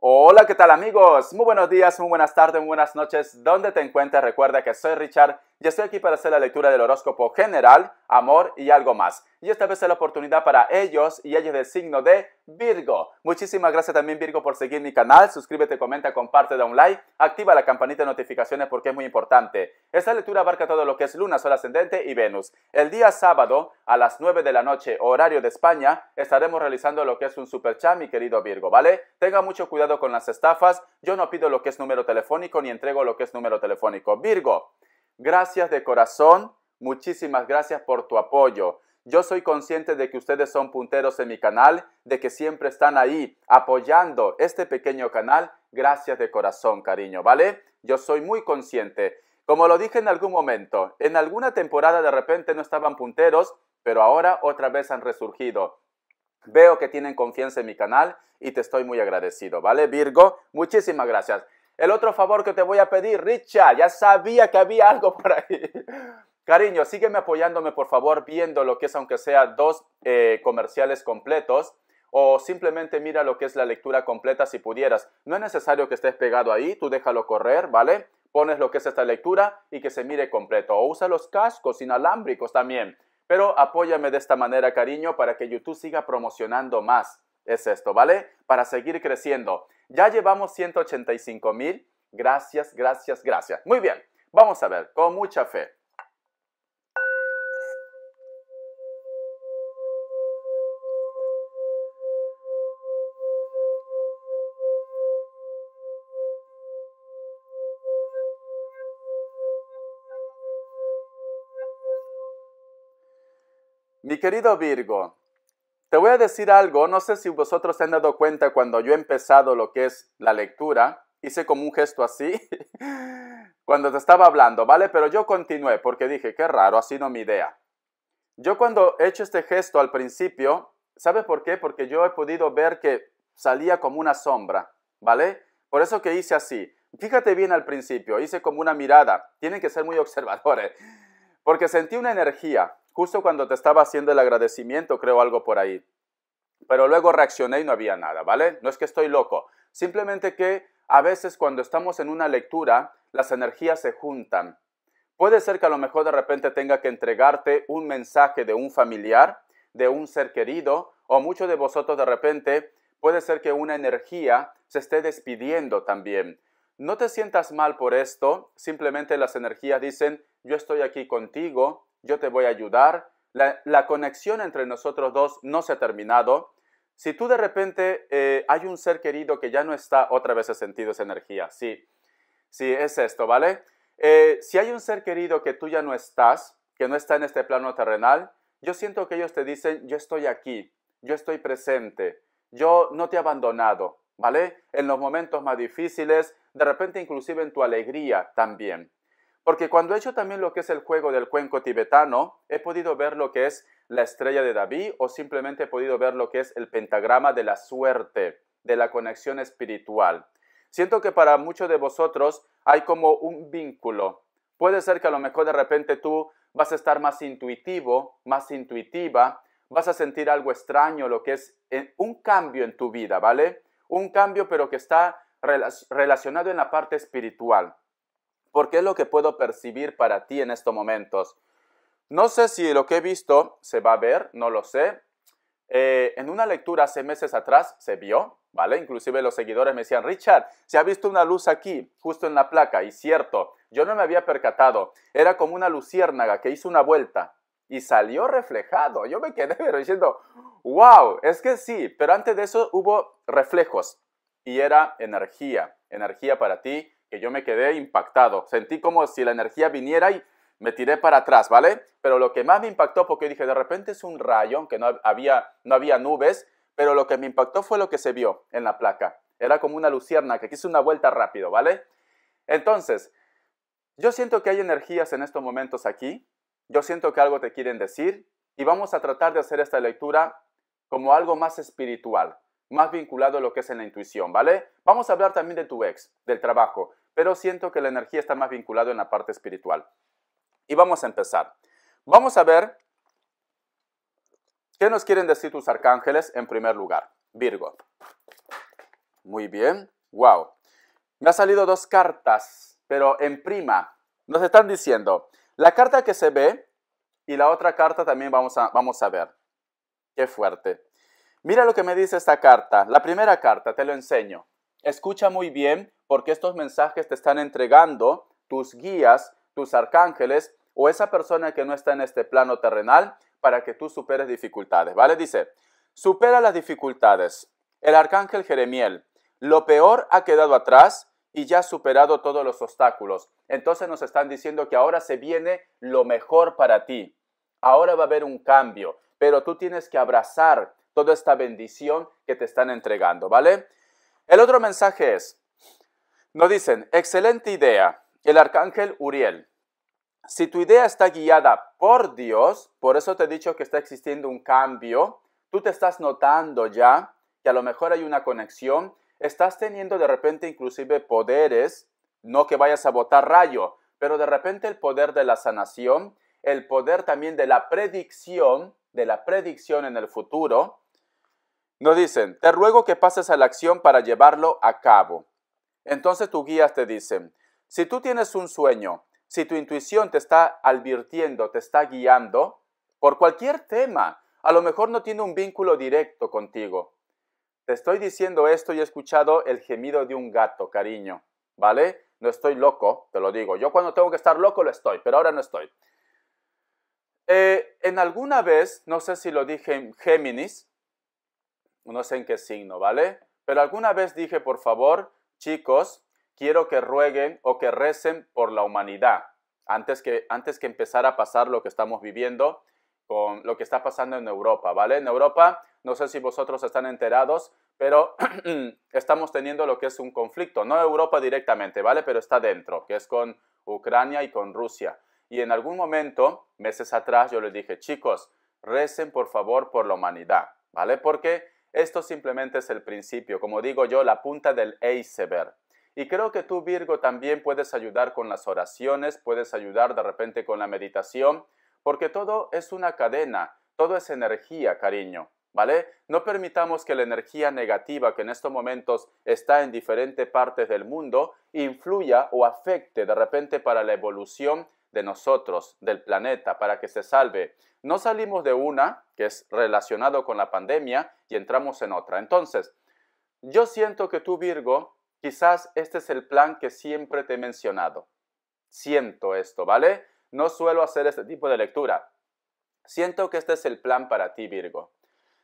Hola, ¿qué tal amigos? Muy buenos días, muy buenas tardes, muy buenas noches. ¿Dónde te encuentres? Recuerda que soy Richard y estoy aquí para hacer la lectura del horóscopo general, amor y algo más. Y esta vez es la oportunidad para ellos y ellas del signo de Virgo. Muchísimas gracias también Virgo por seguir mi canal. Suscríbete, comenta, comparte, da un like, activa la campanita de notificaciones porque es muy importante. Esta lectura abarca todo lo que es Luna, Sol ascendente y Venus. El día sábado a las 9 de la noche, horario de España, estaremos realizando lo que es un super chat, mi querido Virgo, ¿vale? Tenga mucho cuidado con las estafas. Yo no pido lo que es número telefónico ni entrego lo que es número telefónico. Virgo, gracias de corazón, muchísimas gracias por tu apoyo. Yo soy consciente de que ustedes son punteros en mi canal, de que siempre están ahí apoyando este pequeño canal. Gracias de corazón, cariño, ¿vale? Yo soy muy consciente. Como lo dije en algún momento, en alguna temporada de repente no estaban punteros, pero ahora otra vez han resurgido. Veo que tienen confianza en mi canal y te estoy muy agradecido, ¿vale, Virgo? Muchísimas gracias. El otro favor que te voy a pedir, Richard, ya sabía que había algo por ahí. Cariño, sígueme apoyándome, por favor, viendo lo que es, aunque sea dos comerciales completos, o simplemente mira lo que es la lectura completa si pudieras. No es necesario que estés pegado ahí, tú déjalo correr, ¿vale? Pones lo que es esta lectura y que se mire completo. O usa los cascos inalámbricos también. Pero apóyame de esta manera, cariño, para que YouTube siga promocionando más. Es esto, ¿vale? Para seguir creciendo. Ya llevamos 185,000. Gracias, gracias, gracias. Muy bien, vamos a ver, con mucha fe. Mi querido Virgo, te voy a decir algo, no sé si vosotros se han dado cuenta cuando yo he empezado lo que es la lectura, hice como un gesto así, cuando te estaba hablando, ¿vale? Pero yo continué porque dije, qué raro, así no mi idea. Yo cuando he hecho este gesto al principio, ¿sabes por qué? Porque yo he podido ver que salía como una sombra, ¿vale? Por eso que hice así. Fíjate bien al principio, hice como una mirada, tienen que ser muy observadores, porque sentí una energía. Justo cuando te estaba haciendo el agradecimiento, creo algo por ahí. Pero luego reaccioné y no había nada, ¿vale? No es que estoy loco. Simplemente que a veces cuando estamos en una lectura, las energías se juntan. Puede ser que a lo mejor de repente tenga que entregarte un mensaje de un familiar, de un ser querido, o muchos de vosotros de repente puede ser que una energía se esté despidiendo también. No te sientas mal por esto, simplemente las energías dicen, yo estoy aquí contigo, yo te voy a ayudar. La conexión entre nosotros dos no se ha terminado. Si tú de repente hay un ser querido que ya no está, otra vez he sentido esa energía, sí, es esto, ¿vale? Si hay un ser querido que tú ya no estás, que no está en este plano terrenal, yo siento que ellos te dicen, yo estoy aquí, yo estoy presente, yo no te he abandonado, ¿vale? En los momentos más difíciles, de repente inclusive en tu alegría también. Porque cuando he hecho también lo que es el juego del cuenco tibetano, he podido ver lo que es la estrella de David o simplemente he podido ver lo que es el pentagrama de la suerte, de la conexión espiritual. Siento que para muchos de vosotros hay como un vínculo. Puede ser que a lo mejor de repente tú vas a estar más intuitivo, más intuitiva, vas a sentir algo extraño, lo que es un cambio en tu vida, ¿vale? Un cambio pero que está relacionado en la parte espiritual. Porque es lo que puedo percibir para ti en estos momentos. No sé si lo que he visto se va a ver, no lo sé. En una lectura hace meses atrás se vio, ¿vale? Inclusive los seguidores me decían, Richard, se ha visto una luz aquí, justo en la placa, y cierto, yo no me había percatado. Era como una luciérnaga que hizo una vuelta y salió reflejado. Yo me quedé pero diciendo, wow, es que sí, pero antes de eso hubo reflejos y era energía para ti, que yo me quedé impactado. Sentí como si la energía viniera y me tiré para atrás, ¿vale? Pero lo que más me impactó, porque dije, de repente es un rayo, aunque no había nubes, pero lo que me impactó fue lo que se vio en la placa. Era como una luciérnaga que hizo una vuelta rápido, ¿vale? Entonces, yo siento que hay energías en estos momentos aquí, yo siento que algo te quieren decir, y vamos a tratar de hacer esta lectura como algo más espiritual, más vinculado a lo que es en la intuición, ¿vale? Vamos a hablar también de tu ex, del trabajo, pero siento que la energía está más vinculada en la parte espiritual. Y vamos a empezar. Vamos a ver qué nos quieren decir tus arcángeles en primer lugar. Virgo. Muy bien. Wow. Me ha salido dos cartas, pero en prima. Nos están diciendo, la carta que se ve y la otra carta también vamos a ver. Qué fuerte. Mira lo que me dice esta carta. La primera carta, te lo enseño. Escucha muy bien porque estos mensajes te están entregando tus guías, tus arcángeles o esa persona que no está en este plano terrenal para que tú superes dificultades, ¿vale? Dice, supera las dificultades. El arcángel Jeremiel, lo peor ha quedado atrás y ya has superado todos los obstáculos. Entonces nos están diciendo que ahora se viene lo mejor para ti. Ahora va a haber un cambio, pero tú tienes que abrazar toda esta bendición que te están entregando, ¿vale? El otro mensaje es, nos dicen, excelente idea, el arcángel Uriel. Si tu idea está guiada por Dios, por eso te he dicho que está existiendo un cambio, tú te estás notando ya que a lo mejor hay una conexión, estás teniendo de repente inclusive poderes, no que vayas a botar rayo, pero de repente el poder de la sanación, el poder también de la predicción en el futuro. Nos dicen, te ruego que pases a la acción para llevarlo a cabo. Entonces tus guías te dicen, si tú tienes un sueño, si tu intuición te está advirtiendo, te está guiando, por cualquier tema, a lo mejor no tiene un vínculo directo contigo. Te estoy diciendo esto y he escuchado el gemido de un gato, cariño, ¿vale? No estoy loco, te lo digo. Yo cuando tengo que estar loco lo estoy, pero ahora no estoy. En alguna vez, no sé si lo dije en Géminis, no sé en qué signo, ¿vale? Pero alguna vez dije, por favor, chicos, quiero que rueguen o que recen por la humanidad. Antes que empezara a pasar lo que estamos viviendo con lo que está pasando en Europa, ¿vale? En Europa, no sé si vosotros están enterados, pero estamos teniendo lo que es un conflicto. No Europa directamente, ¿vale? Pero está dentro, que es con Ucrania y con Rusia. Y en algún momento, meses atrás, yo les dije, chicos, recen por favor por la humanidad, ¿vale? Porque esto simplemente es el principio, como digo yo, la punta del iceberg. Y creo que tú, Virgo, también puedes ayudar con las oraciones, puedes ayudar de repente con la meditación, porque todo es una cadena, todo es energía, cariño, ¿vale? No permitamos que la energía negativa que en estos momentos está en diferentes partes del mundo influya o afecte de repente para la evolución de nosotros, del planeta, para que se salve. No salimos de una, que es relacionado con la pandemia, y entramos en otra. Entonces, yo siento que tú, Virgo, quizás este es el plan que siempre te he mencionado. Siento esto, ¿vale? No suelo hacer este tipo de lectura. Siento que este es el plan para ti, Virgo.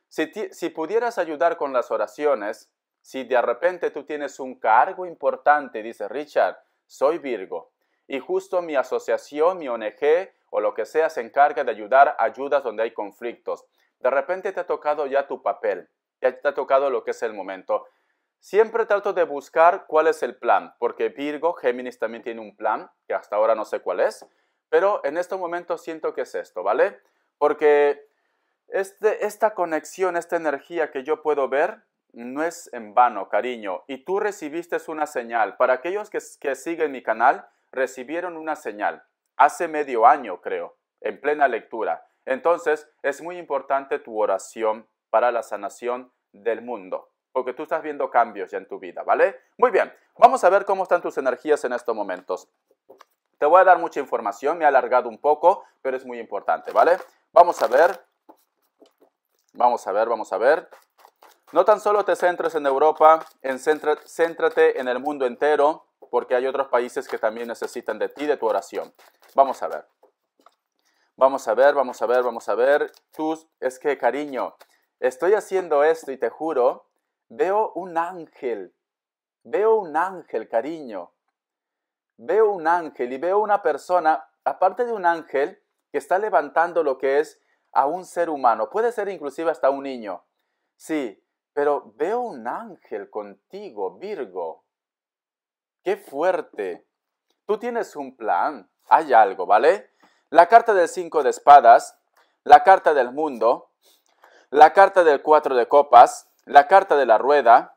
Si pudieras ayudar con las oraciones, si de repente tú tienes un cargo importante y dices, Richard, soy Virgo, y justo mi asociación, mi ONG o lo que sea se encarga de ayudar a ayudas donde hay conflictos. De repente te ha tocado ya tu papel, ya te ha tocado lo que es el momento. Siempre trato de buscar cuál es el plan, porque Virgo, Géminis también tiene un plan, que hasta ahora no sé cuál es, pero en este momento siento que es esto, ¿vale? Porque esta conexión, esta energía que yo puedo ver, no es en vano, cariño. Y tú recibiste una señal. Para aquellos que siguen mi canal, recibieron una señal hace medio año, creo, en plena lectura. Entonces, es muy importante tu oración para la sanación del mundo, porque tú estás viendo cambios ya en tu vida, ¿vale? Muy bien, vamos a ver cómo están tus energías en estos momentos. Te voy a dar mucha información, me he alargado un poco, pero es muy importante, ¿vale? Vamos a ver. Vamos a ver, vamos a ver. No tan solo te centres en Europa, céntrate en el mundo entero, porque hay otros países que también necesitan de ti, de tu oración. Vamos a ver. Vamos a ver, vamos a ver, vamos a ver. Es que, cariño, estoy haciendo esto y te juro, veo un ángel, cariño. Veo un ángel y veo una persona, aparte de un ángel, que está levantando lo que es a un ser humano. Puede ser inclusive hasta un niño. Sí, pero veo un ángel contigo, Virgo. ¡Qué fuerte! Tú tienes un plan. Hay algo, ¿vale? La carta del 5 de espadas, la carta del mundo, la carta del 4 de copas, la carta de la rueda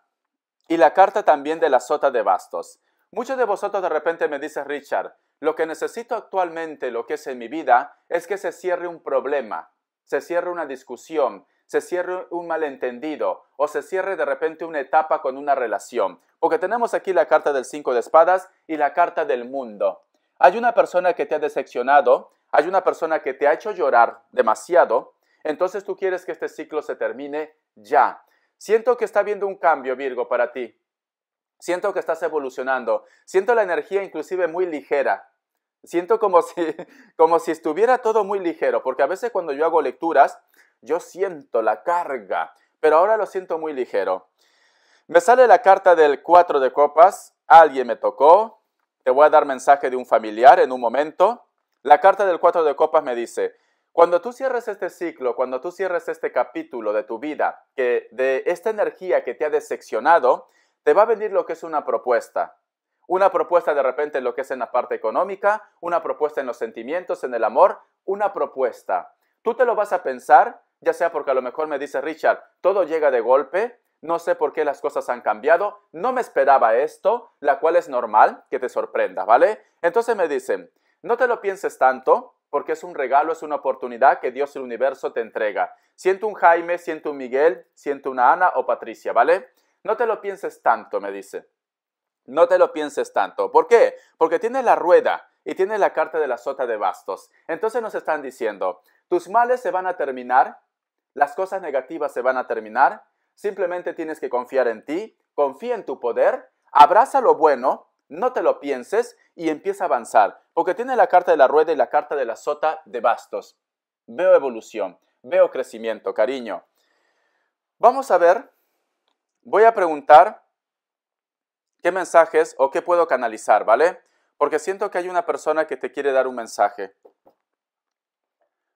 y la carta también de la sota de bastos. Muchos de vosotros de repente me dicen, Richard, lo que necesito actualmente, lo que es en mi vida, es que se cierre un problema, se cierre una discusión, se cierre un malentendido o se cierre de repente una etapa con una relación. Porque tenemos aquí la carta del 5 de espadas y la carta del mundo. Hay una persona que te ha decepcionado, hay una persona que te ha hecho llorar demasiado, entonces tú quieres que este ciclo se termine ya. Siento que está habiendo un cambio, Virgo, para ti. Siento que estás evolucionando. Siento la energía inclusive muy ligera. Siento como si estuviera todo muy ligero, porque a veces cuando yo hago lecturas, yo siento la carga, pero ahora lo siento muy ligero. Me sale la carta del 4 de copas, alguien me tocó, te voy a dar mensaje de un familiar en un momento. La carta del 4 de copas me dice, cuando tú cierres este ciclo, cuando tú cierres este capítulo de tu vida, que de esta energía que te ha decepcionado, te va a venir lo que es una propuesta. Una propuesta de repente en lo que es en la parte económica, una propuesta en los sentimientos, en el amor, una propuesta. Tú te lo vas a pensar, ya sea porque a lo mejor me dice Richard, todo llega de golpe, no sé por qué las cosas han cambiado, no me esperaba esto, la cual es normal que te sorprenda, ¿vale? Entonces me dicen, no te lo pienses tanto, porque es un regalo, es una oportunidad que Dios y el universo te entrega. Siento un Jaime, siento un Miguel, siento una Ana o Patricia, ¿vale? No te lo pienses tanto, me dice. No te lo pienses tanto. ¿Por qué? Porque tiene la rueda y tiene la carta de la sota de bastos. Entonces nos están diciendo, tus males se van a terminar, las cosas negativas se van a terminar, simplemente tienes que confiar en ti, confía en tu poder, abraza lo bueno, no te lo pienses y empieza a avanzar. Porque tiene la carta de la rueda y la carta de la sota de bastos. Veo evolución, veo crecimiento, cariño. Vamos a ver, voy a preguntar qué mensajes o qué puedo canalizar, ¿vale? Porque siento que hay una persona que te quiere dar un mensaje.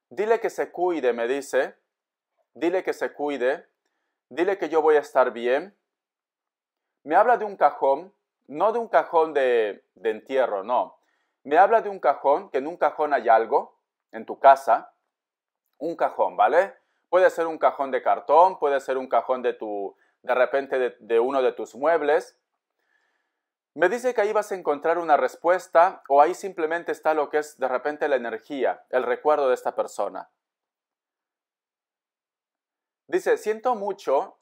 Dile que se cuide, me dice. Dile que se cuide. Dile que yo voy a estar bien. Me habla de un cajón, no de un cajón de entierro, no. Me habla de un cajón, que en un cajón hay algo, en tu casa. Un cajón, ¿vale? Puede ser un cajón de cartón, puede ser un cajón de repente de uno de tus muebles. Me dice que ahí vas a encontrar una respuesta o ahí simplemente está lo que es de repente la energía, el recuerdo de esta persona. Dice, siento mucho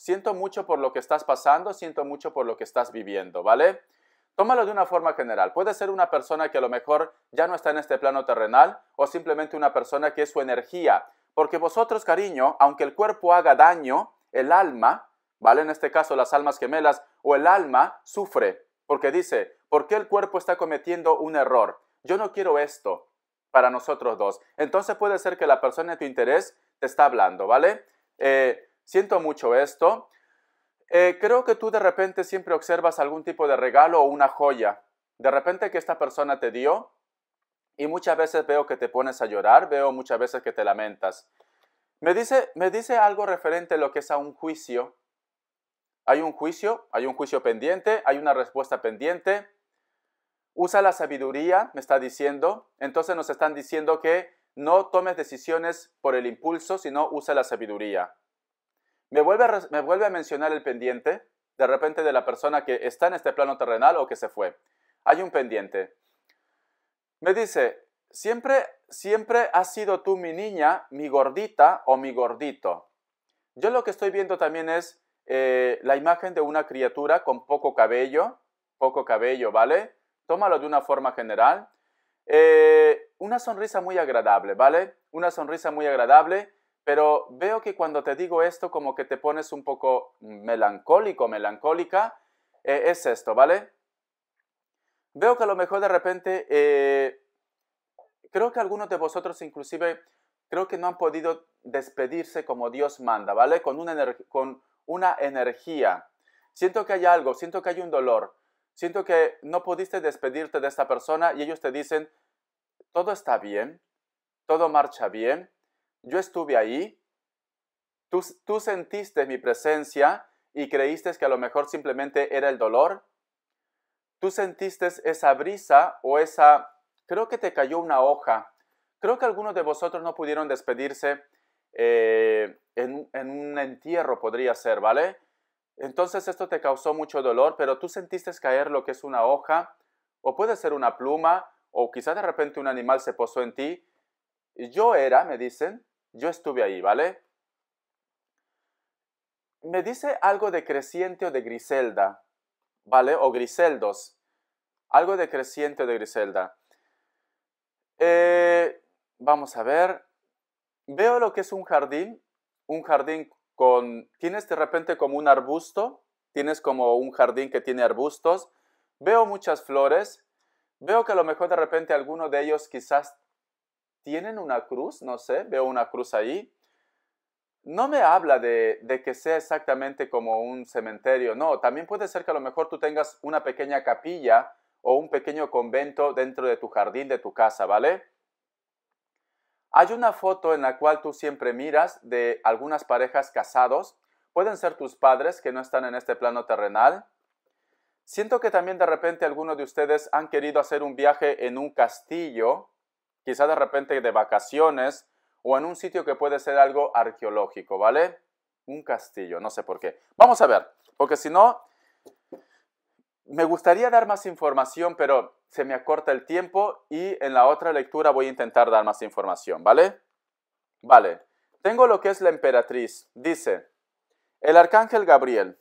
por lo que estás pasando, siento mucho por lo que estás viviendo, ¿vale? Tómalo de una forma general. Puede ser una persona que a lo mejor ya no está en este plano terrenal o simplemente una persona que es su energía. Porque vosotros, cariño, aunque el cuerpo haga daño, el alma, ¿vale? En este caso las almas gemelas o el alma sufre. Porque dice, ¿por qué el cuerpo está cometiendo un error? Yo no quiero esto para nosotros dos. Entonces puede ser que la persona de tu interés te está hablando, ¿vale? Siento mucho esto. Creo que tú de repente siempre observas algún tipo de regalo o una joya. De repente que esta persona te dio y muchas veces veo que te pones a llorar, veo muchas veces que te lamentas. Me dice algo referente a lo que es a un juicio. Hay un juicio pendiente, hay una respuesta pendiente. Usa la sabiduría, me está diciendo. Entonces nos están diciendo que no tomes decisiones por el impulso, sino usa la sabiduría. Me vuelve a mencionar el pendiente, de repente de la persona que está en este plano terrenal o que se fue. Hay un pendiente. Me dice, siempre has sido tú mi niña, mi gordita o mi gordito. Yo lo que estoy viendo también es la imagen de una criatura con poco cabello, ¿vale? Tómalo de una forma general. Una sonrisa muy agradable, ¿vale? Una sonrisa muy agradable, pero veo que cuando te digo esto como que te pones un poco melancólico, melancólica. Es esto, ¿vale? Veo que a lo mejor de repente, creo que algunos de vosotros inclusive, creo que no han podido despedirse como Dios manda, ¿vale? Con una energía. Siento que hay algo, siento que hay un dolor. Siento que no pudiste despedirte de esta persona y ellos te dicen, todo está bien, todo marcha bien, yo estuve ahí, tú sentiste mi presencia y creíste que a lo mejor simplemente era el dolor. Tú sentiste esa brisa o creo que te cayó una hoja. Creo que algunos de vosotros no pudieron despedirse en un entierro, podría ser, ¿vale? Entonces esto te causó mucho dolor, pero tú sentiste caer lo que es una hoja, o puede ser una pluma, o quizás de repente un animal se posó en ti. Me dicen, yo estuve ahí, ¿vale? Me dice algo de creciente o de Griselda, ¿vale? O Griseldos. Algo de creciente o de Griselda. Vamos a ver. Veo lo que es un jardín con... Tienes de repente como un arbusto, tienes como un jardín que tiene arbustos. Veo muchas flores. Veo que a lo mejor de repente alguno de ellos quizás tienen una cruz, no sé, veo una cruz ahí. No me habla de que sea exactamente como un cementerio, no, también puede ser que a lo mejor tú tengas una pequeña capilla o un pequeño convento dentro de tu jardín, de tu casa, ¿vale? Hay una foto en la cual tú siempre miras de algunas parejas casados, pueden ser tus padres que no están en este plano terrenal. Siento que también de repente algunos de ustedes han querido hacer un viaje en un castillo, quizá de repente de vacaciones, o en un sitio que puede ser algo arqueológico, ¿vale? Un castillo, no sé por qué. Vamos a ver, porque si no, me gustaría dar más información, pero se me acorta el tiempo y en la otra lectura voy a intentar dar más información, ¿vale? Vale, tengo lo que es la emperatriz. Dice, el arcángel Gabriel,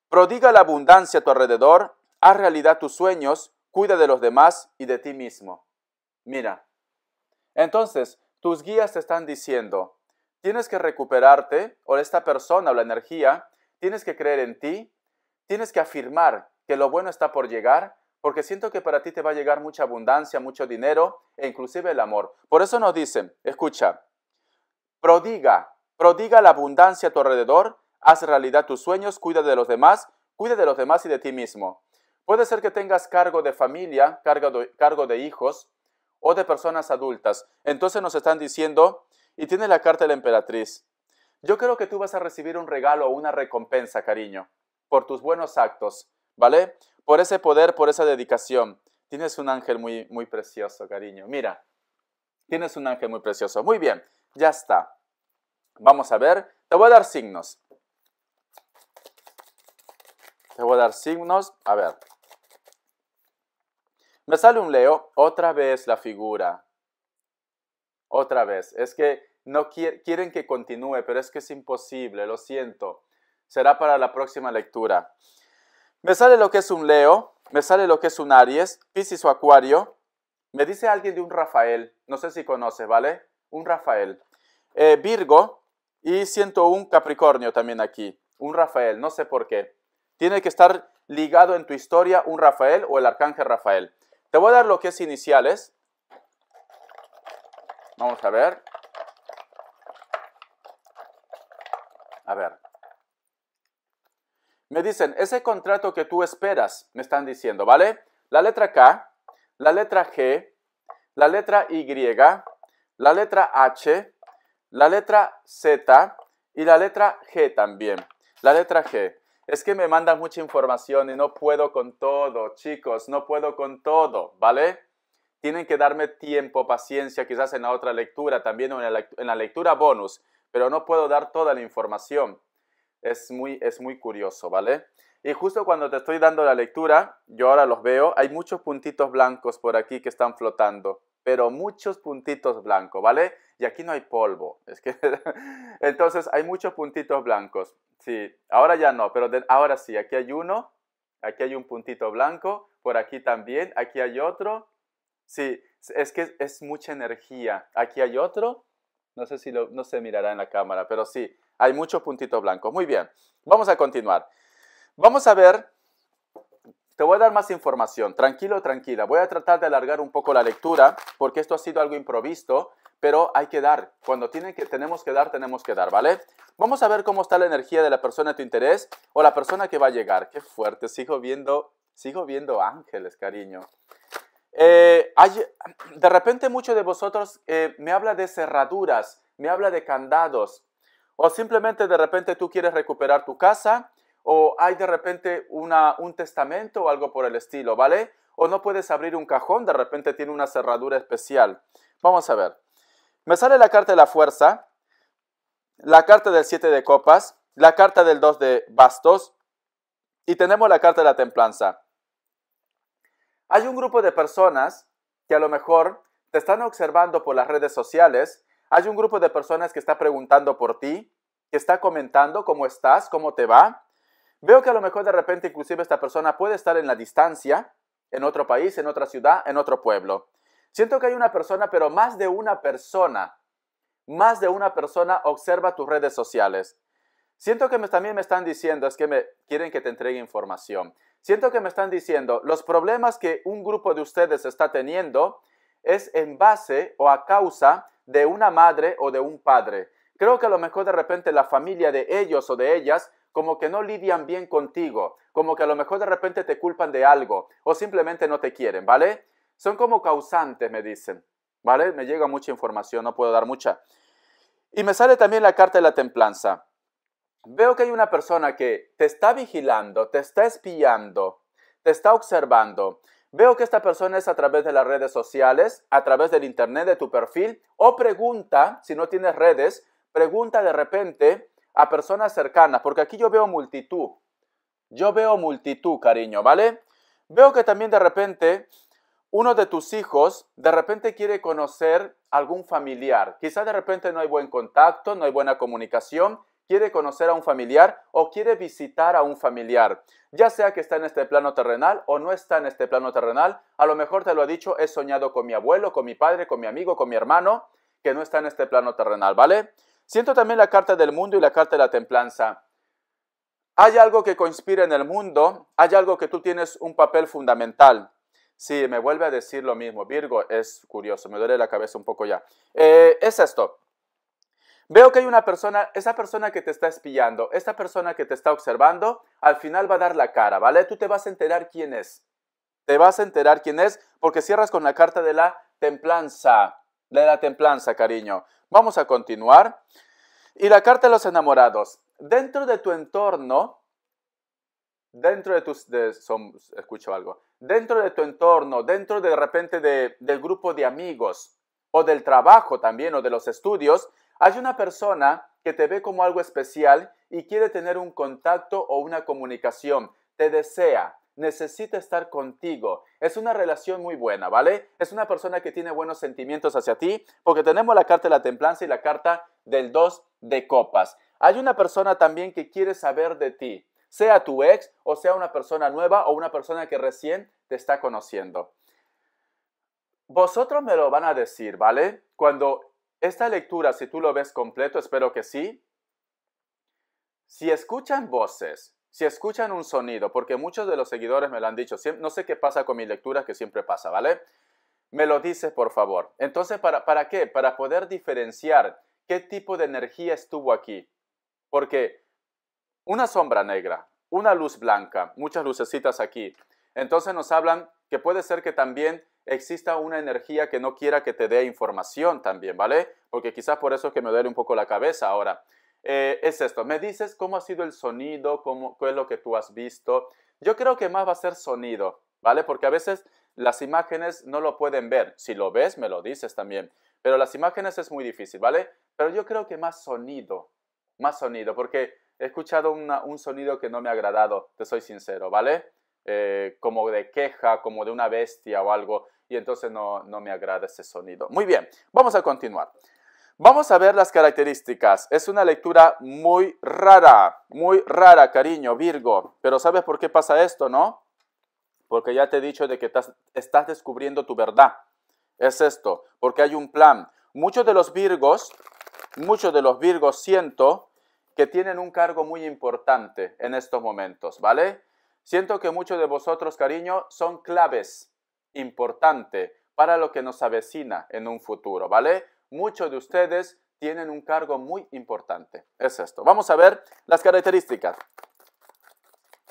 prodiga la abundancia a tu alrededor, haz realidad tus sueños, cuida de los demás y de ti mismo. Mira, entonces, tus guías te están diciendo, tienes que recuperarte, o esta persona o la energía, tienes que creer en ti, tienes que afirmar que lo bueno está por llegar, porque siento que para ti te va a llegar mucha abundancia, mucho dinero e inclusive el amor. Por eso nos dicen, escucha, prodiga la abundancia a tu alrededor, haz realidad tus sueños, cuida de los demás y de ti mismo. Puede ser que tengas cargo de familia, cargo de hijos, o de personas adultas. Entonces nos están diciendo, y tiene la carta de la emperatriz, yo creo que tú vas a recibir un regalo o una recompensa, cariño, por tus buenos actos, ¿vale? Por ese poder, por esa dedicación. Tienes un ángel muy, muy precioso, cariño. Mira, tienes un ángel muy precioso. Muy bien, ya está. Vamos a ver, te voy a dar signos. A ver. Me sale un Leo, otra vez la figura. Otra vez. Es que no quieren que continúe, pero es que es imposible, lo siento. Será para la próxima lectura. Me sale lo que es un Leo, me sale lo que es un Aries, Piscis o Acuario. Me dice alguien de un Rafael, no sé si conoce, ¿vale? Un Rafael. Virgo y siento un Capricornio también aquí. Un Rafael, no sé por qué. Tiene que estar ligado en tu historia un Rafael o el arcángel Rafael. Te voy a dar lo que es iniciales. Vamos a ver. A ver. Me dicen, ese contrato que tú esperas, me están diciendo, ¿vale? La letra K, la letra G, la letra Y, la letra H, la letra Z y la letra G también. La letra G. Es que me mandan mucha información y no puedo con todo, chicos, no puedo con todo, ¿vale? Tienen que darme tiempo, paciencia, quizás en la otra lectura, también en la lectura bonus, pero no puedo dar toda la información. Es muy curioso, ¿vale? Y justo cuando te estoy dando la lectura, yo ahora los veo, hay muchos puntitos blancos por aquí que están flotando, pero muchos puntitos blancos, ¿vale? Y aquí no hay polvo, es que entonces hay muchos puntitos blancos. Sí, ahora ya no, pero ahora sí, aquí hay uno, aquí hay un puntito blanco, por aquí también, aquí hay otro. Sí, es que es mucha energía. Aquí hay otro, no sé si no se mirará en la cámara, pero sí, hay muchos puntitos blancos. Muy bien, vamos a continuar. Vamos a ver, te voy a dar más información. Tranquilo, tranquila. Voy a tratar de alargar un poco la lectura, porque esto ha sido algo improvisto, pero hay que dar. Cuando tenemos que dar, ¿vale? Vamos a ver cómo está la energía de la persona de tu interés o la persona que va a llegar. Qué fuerte, sigo viendo ángeles, cariño. De repente muchos de vosotros me habla de cerraduras, me habla de candados, o simplemente de repente tú quieres recuperar tu casa, o hay de repente un testamento o algo por el estilo, ¿vale? O no puedes abrir un cajón, de repente tiene una cerradura especial. Vamos a ver. Me sale la carta de la fuerza, la carta del 7 de copas, la carta del 2 de bastos, y tenemos la carta de la templanza. Hay un grupo de personas que a lo mejor te están observando por las redes sociales. Hay un grupo de personas que está preguntando por ti, que está comentando cómo estás, cómo te va. Veo que a lo mejor de repente inclusive esta persona puede estar en la distancia, en otro país, en otra ciudad, en otro pueblo. Siento que hay una persona, pero más de una persona observa tus redes sociales. Siento que también me están diciendo, es que quieren que te entregue información. Siento que me están diciendo, los problemas que un grupo de ustedes está teniendo es en base o a causa de una madre o de un padre. Creo que a lo mejor de repente la familia de ellos o de ellas como que no lidian bien contigo, como que a lo mejor de repente te culpan de algo o simplemente no te quieren, ¿vale? Son como causantes, me dicen, ¿vale? Me llega mucha información, no puedo dar mucha. Y me sale también la carta de la templanza. Veo que hay una persona que te está vigilando, te está espiando, te está observando. Veo que esta persona es a través de las redes sociales, a través del internet, de tu perfil, o pregunta, si no tienes redes, pregunta de repente a personas cercanas, porque aquí yo veo multitud. Yo veo multitud, cariño, ¿vale? Veo que también de repente uno de tus hijos de repente quiere conocer algún familiar. Quizá de repente no hay buen contacto, no hay buena comunicación, quiere conocer a un familiar o quiere visitar a un familiar. Ya sea que está en este plano terrenal o no está en este plano terrenal, a lo mejor te lo he dicho, he soñado con mi abuelo, con mi padre, con mi amigo, con mi hermano, que no está en este plano terrenal, ¿vale? Siento también la carta del mundo y la carta de la templanza. Hay algo que conspira en el mundo, hay algo que tú tienes un papel fundamental. Sí, me vuelve a decir lo mismo. Virgo, es curioso, me duele la cabeza un poco ya. Es esto. Veo que hay una persona, esa persona que te está espiando, esta persona que te está observando, al final va a dar la cara, ¿vale? Tú te vas a enterar quién es. Te vas a enterar quién es porque cierras con la carta de la templanza. De la templanza, cariño. Vamos a continuar. Y la carta de los enamorados. Dentro de tu entorno, escucho algo. Dentro de tu entorno, dentro de repente del grupo de amigos o del trabajo también o de los estudios, hay una persona que te ve como algo especial y quiere tener un contacto o una comunicación. Te desea, necesita estar contigo. Es una relación muy buena, ¿vale? Es una persona que tiene buenos sentimientos hacia ti porque tenemos la carta de la templanza y la carta del 2 de copas. Hay una persona también que quiere saber de ti, sea tu ex o sea una persona nueva o una persona que recién te está conociendo. Vosotros me lo van a decir, ¿vale? Cuando esta lectura, si tú lo ves completo, espero que sí. Si escuchan voces, si escuchan un sonido, porque muchos de los seguidores me lo han dicho, no sé qué pasa con mi lectura, que siempre pasa, ¿vale? Me lo dices, por favor. Entonces, ¿para qué? Para poder diferenciar qué tipo de energía estuvo aquí. Porque una sombra negra, una luz blanca, muchas lucecitas aquí. Entonces nos hablan que puede ser que también exista una energía que no quiera que te dé información también, ¿vale? Porque quizás por eso es que me duele un poco la cabeza ahora. Es esto, me dices cómo ha sido el sonido, qué es lo que tú has visto. Yo creo que más va a ser sonido, ¿vale? Porque a veces las imágenes no lo pueden ver. Si lo ves, me lo dices también. Pero las imágenes es muy difícil, ¿vale? Pero yo creo que más sonido, porque he escuchado un sonido que no me ha agradado, te soy sincero, ¿vale? Como de queja, como de una bestia o algo, y entonces no me agrada ese sonido. Muy bien, vamos a continuar. Vamos a ver las características. Es una lectura muy rara, cariño, Virgo. Pero ¿sabes por qué pasa esto, no? Porque ya te he dicho de que estás descubriendo tu verdad. Es esto, porque hay un plan. Muchos de los Virgos siento que tienen un cargo muy importante en estos momentos, ¿vale? Siento que muchos de vosotros, cariño, son claves importantes para lo que nos avecina en un futuro, ¿vale? Muchos de ustedes tienen un cargo muy importante. Es esto. Vamos a ver las características.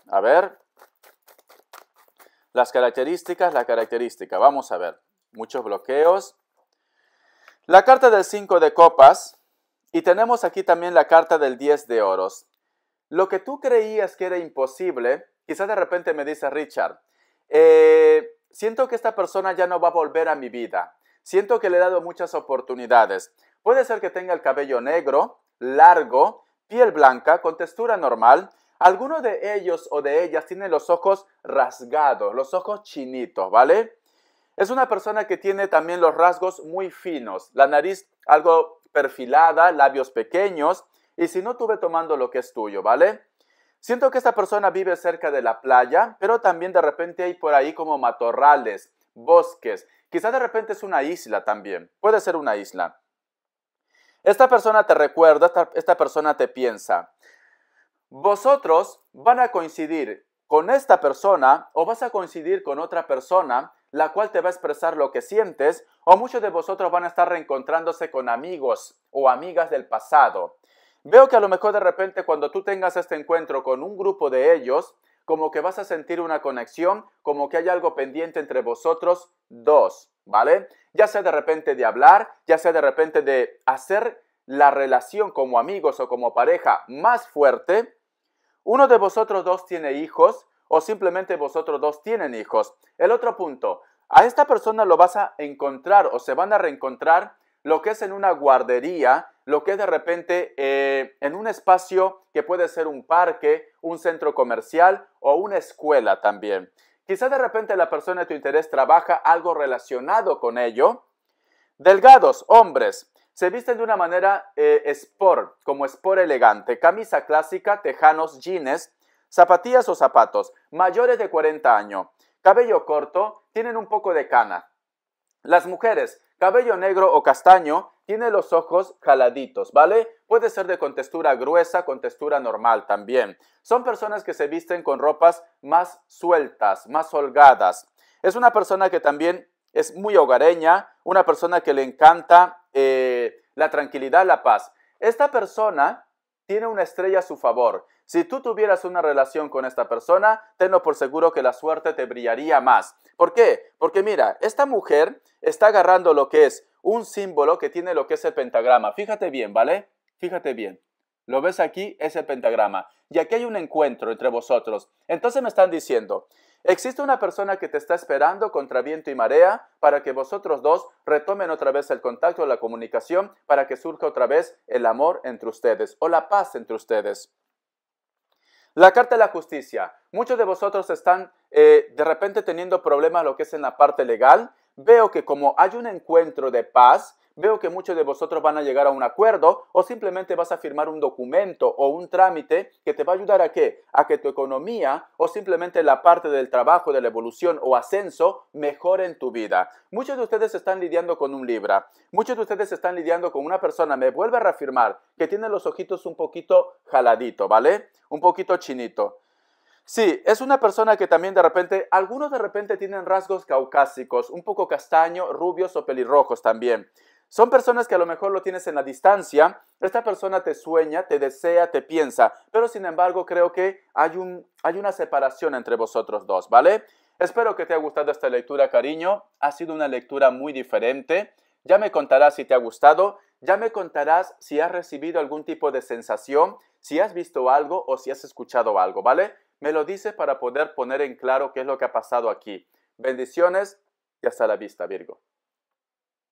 A ver. Las características. Vamos a ver. Muchos bloqueos. La carta del 5 de copas. Y tenemos aquí también la carta del 10 de oros. Lo que tú creías que era imposible, quizás de repente me dice Richard, siento que esta persona ya no va a volver a mi vida. Siento que le he dado muchas oportunidades. Puede ser que tenga el cabello negro, largo, piel blanca, con textura normal. Alguno de ellos o de ellas tiene los ojos rasgados, los ojos chinitos, ¿vale? Es una persona que tiene también los rasgos muy finos, la nariz algo perfilada, labios pequeños, y si no, tú ve tomando lo que es tuyo, ¿vale? Siento que esta persona vive cerca de la playa, pero también de repente hay por ahí como matorrales, bosques. Quizás de repente es una isla también, puede ser una isla. Esta persona te recuerda, esta persona te piensa. Vosotros van a coincidir con esta persona o vas a coincidir con otra persona, la cual te va a expresar lo que sientes, o muchos de vosotros van a estar reencontrándose con amigos o amigas del pasado. Veo que a lo mejor de repente cuando tú tengas este encuentro con un grupo de ellos, como que vas a sentir una conexión, como que hay algo pendiente entre vosotros dos, ¿vale? Ya sea de repente de hablar, ya sea de repente de hacer la relación como amigos o como pareja más fuerte. Uno de vosotros dos tiene hijos o simplemente vosotros dos tienen hijos. El otro punto, a esta persona lo vas a encontrar o se van a reencontrar lo que es en una guardería, lo que es de repente en un espacio que puede ser un parque, un centro comercial o una escuela también. Quizá de repente la persona de tu interés trabaja algo relacionado con ello. Delgados, hombres, se visten de una manera sport, como sport elegante, camisa clásica, tejanos, jeans, zapatillas o zapatos, mayores de 40 años, cabello corto, tienen un poco de cana. Las mujeres, cabello negro o castaño, tiene los ojos jaladitos, ¿vale? Puede ser de con textura gruesa, con textura normal también. Son personas que se visten con ropas más sueltas, más holgadas. Es una persona que también es muy hogareña, una persona que le encanta la tranquilidad, la paz. Esta persona tiene una estrella a su favor. Si tú tuvieras una relación con esta persona, tenlo por seguro que la suerte te brillaría más. ¿Por qué? Porque mira, esta mujer está agarrando lo que es un símbolo que tiene lo que es el pentagrama. Fíjate bien, ¿vale? Fíjate bien. ¿Lo ves aquí? Es el pentagrama. Y aquí hay un encuentro entre vosotros. Entonces me están diciendo, existe una persona que te está esperando contra viento y marea para que vosotros dos retomen otra vez el contacto, la comunicación, para que surja otra vez el amor entre ustedes o la paz entre ustedes. La carta de la justicia. Muchos de vosotros están de repente teniendo problemas lo que es en la parte legal. Veo que como hay un encuentro de paz, veo que muchos de vosotros van a llegar a un acuerdo o simplemente vas a firmar un documento o un trámite que te va a ayudar ¿a qué? A que tu economía o simplemente la parte del trabajo, de la evolución o ascenso mejore en tu vida. Muchos de ustedes están lidiando con un Libra. Muchos de ustedes están lidiando con una persona, me vuelve a reafirmar, que tiene los ojitos un poquito jaladito, ¿vale? Un poquito chinito. Sí, es una persona que también de repente, algunos de repente tienen rasgos caucásicos, un poco castaño, rubios o pelirrojos también. Son personas que a lo mejor lo tienes en la distancia, esta persona te sueña, te desea, te piensa, pero sin embargo creo que hay una separación entre vosotros dos, ¿vale? Espero que te haya gustado esta lectura, cariño. Ha sido una lectura muy diferente. Ya me contarás si te ha gustado, ya me contarás si has recibido algún tipo de sensación, si has visto algo o si has escuchado algo, ¿vale? Me lo dices para poder poner en claro qué es lo que ha pasado aquí. Bendiciones y hasta la vista, Virgo.